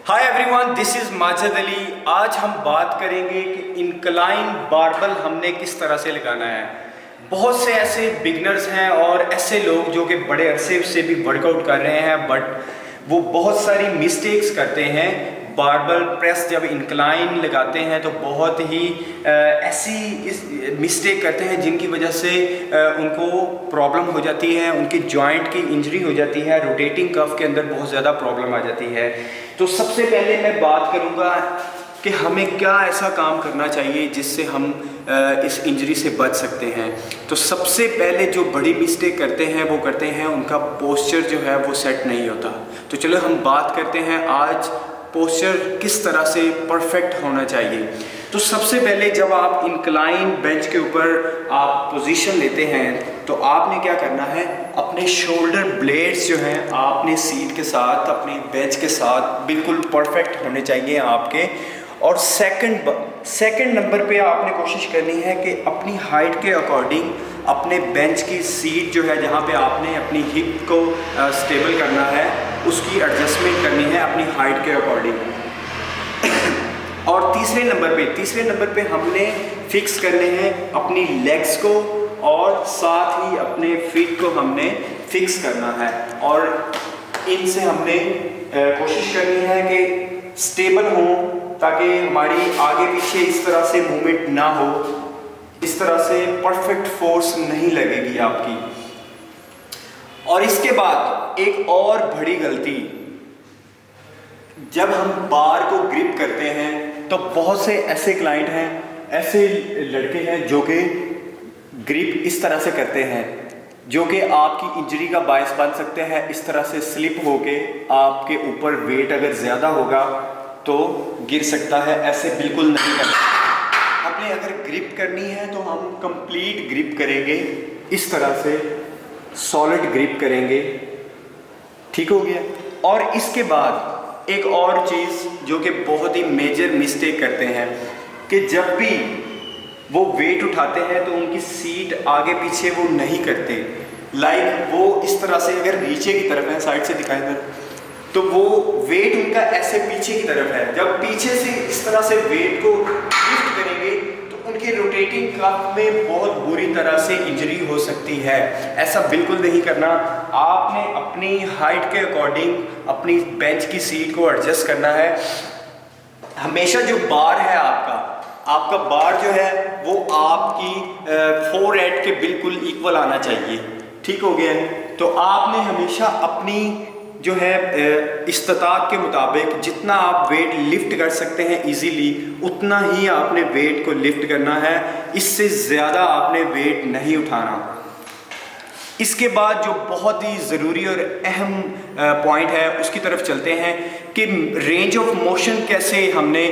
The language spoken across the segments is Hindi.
Hi everyone, this is Majid Ali. आज हम बात करेंगे कि इंक्लाइन बारबल हमने किस तरह से लगाना है। बहुत से ऐसे बिगनर्स हैं और ऐसे लोग जो कि बड़े अरसे से भी वर्कआउट कर रहे हैं, बट वो बहुत सारी मिस्टेक्स करते हैं। बारबल प्रेस जब इंक्लाइन लगाते हैं तो बहुत ही ऐसी मिस्टेक करते हैं जिनकी वजह से उनको प्रॉब्लम हो जाती है, उनकी जॉइंट की इंजरी हो जाती है, रोटेटिंग कफ के अंदर बहुत ज़्यादा प्रॉब्लम आ जाती है। तो सबसे पहले मैं बात करूँगा कि हमें क्या ऐसा काम करना चाहिए जिससे हम इस इंजरी से बच सकते हैं। तो सबसे पहले जो बड़ी मिस्टेक करते हैं वो करते हैं उनका पोस्चर जो है वो सेट नहीं होता। तो चलो हम बात करते हैं आज पोस्चर किस तरह से परफेक्ट होना चाहिए। तो सबसे पहले जब आप इंक्लाइन बेंच के ऊपर आप पोजीशन लेते हैं तो आपने क्या करना है, अपने शोल्डर ब्लेड्स जो हैं आपने सीट के साथ, अपनी बेंच के साथ बिल्कुल परफेक्ट होने चाहिए आपके। और सेकंड नंबर पे आपने कोशिश करनी है कि अपनी हाइट के अकॉर्डिंग अपने बेंच की सीट जो है, जहाँ पे आपने अपनी हिप को स्टेबल करना है, उसकी एडजस्टमेंट करनी है अपनी हाइट के अकॉर्डिंग। और तीसरे नंबर पे हमने फिक्स करने हैं अपनी लेग्स को और साथ ही अपने फीट को हमने फिक्स करना है। और इनसे हमने कोशिश करनी है कि स्टेबल हों ताकि हमारी आगे पीछे इस तरह से मूवमेंट ना हो, इस तरह से परफेक्ट फोर्स नहीं लगेगी आपकी। और इसके बाद एक और बड़ी गलती, जब हम बार को ग्रिप करते हैं तो बहुत से ऐसे क्लाइंट हैं, ऐसे लड़के हैं जो कि ग्रिप इस तरह से करते हैं जो कि आपकी इंजरी का बायस बन सकते हैं। इस तरह से स्लिप होके आपके ऊपर वेट अगर ज़्यादा होगा तो गिर सकता है। ऐसे बिल्कुल नहीं करना। हमने अगर ग्रिप करनी है तो हम कंप्लीट ग्रिप करेंगे, इस तरह से सॉलिड ग्रिप करेंगे। ठीक हो गया। और इसके बाद एक और चीज़ जो कि बहुत ही मेजर मिस्टेक करते हैं कि जब भी वो वेट उठाते हैं तो उनकी सीट आगे पीछे वो नहीं करते। लाइक वो इस तरह से अगर नीचे की तरफ है, साइड से दिखाएं इधर, तो वो वेट उनका ऐसे पीछे की तरफ है। जब पीछे से इस तरह से वेट को लिफ्ट करेंगे तो उनके रोटेटिंग कफ में बहुत बुरी तरह से इंजरी हो सकती है। ऐसा बिल्कुल नहीं करना। आपने अपनी हाइट के अकॉर्डिंग अपनी बेंच की सीट को एडजस्ट करना है। हमेशा जो बार है आपका बार जो है वो आपकी फोरहेड के बिल्कुल इक्वल आना चाहिए। ठीक हो गया। तो आपने हमेशा अपनी जो है इस्तात के मुताबिक जितना आप वेट लिफ्ट कर सकते हैं इजीली, उतना ही आपने वेट को लिफ्ट करना है। इससे ज़्यादा आपने वेट नहीं उठाना। इसके बाद जो बहुत ही ज़रूरी और अहम पॉइंट है उसकी तरफ चलते हैं कि रेंज ऑफ मोशन कैसे हमने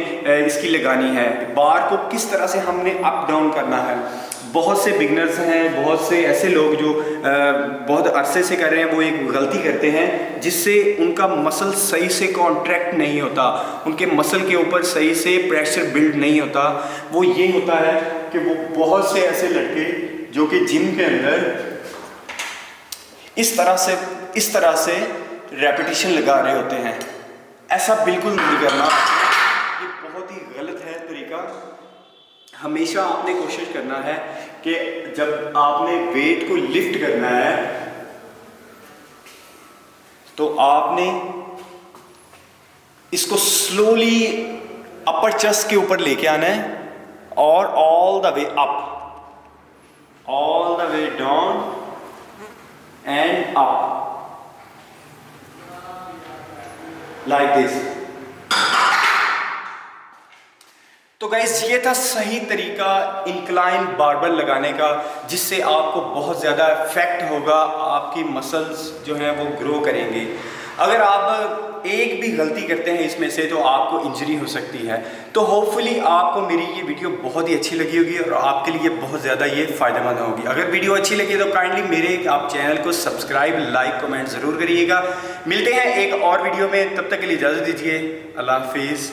इसकी लगानी है, बार को किस तरह से हमने अप डाउन करना है। बहुत से बिगनर्स हैं, बहुत से ऐसे लोग जो बहुत अरसे से कर रहे हैं, वो एक गलती करते हैं जिससे उनका मसल सही से कॉन्ट्रैक्ट नहीं होता, उनके मसल के ऊपर सही से प्रेशर बिल्ड नहीं होता। वो ये होता है कि वो बहुत से ऐसे लड़के जो कि जिम के अंदर इस तरह से रेपिटेशन लगा रहे होते हैं। ऐसा बिल्कुल नहीं करना, ये बहुत ही गलत है तरीका। हमेशा आपने कोशिश करना है कि जब आपने वेट को लिफ्ट करना है तो आपने इसको स्लोली अपर चेस्ट के ऊपर लेके आना है और all the way up, all the way down and up, like this. तो गाइस, ये था सही तरीका इंक्लाइन बारबल लगाने का, जिससे आपको बहुत ज़्यादा इफेक्ट होगा, आपकी मसल्स जो हैं वो ग्रो करेंगे। अगर आप एक भी गलती करते हैं इसमें से तो आपको इंजरी हो सकती है। तो होपफुली आपको मेरी ये वीडियो बहुत ही अच्छी लगी होगी और आपके लिए बहुत ज़्यादा ये फ़ायदेमंद होगी। अगर वीडियो अच्छी लगी तो काइंडली मेरे आप चैनल को सब्सक्राइब, लाइक, कमेंट ज़रूर करिएगा। मिलते हैं एक और वीडियो में, तब तक के लिए इजाज़त दीजिए। अल्लाह हाफिज़।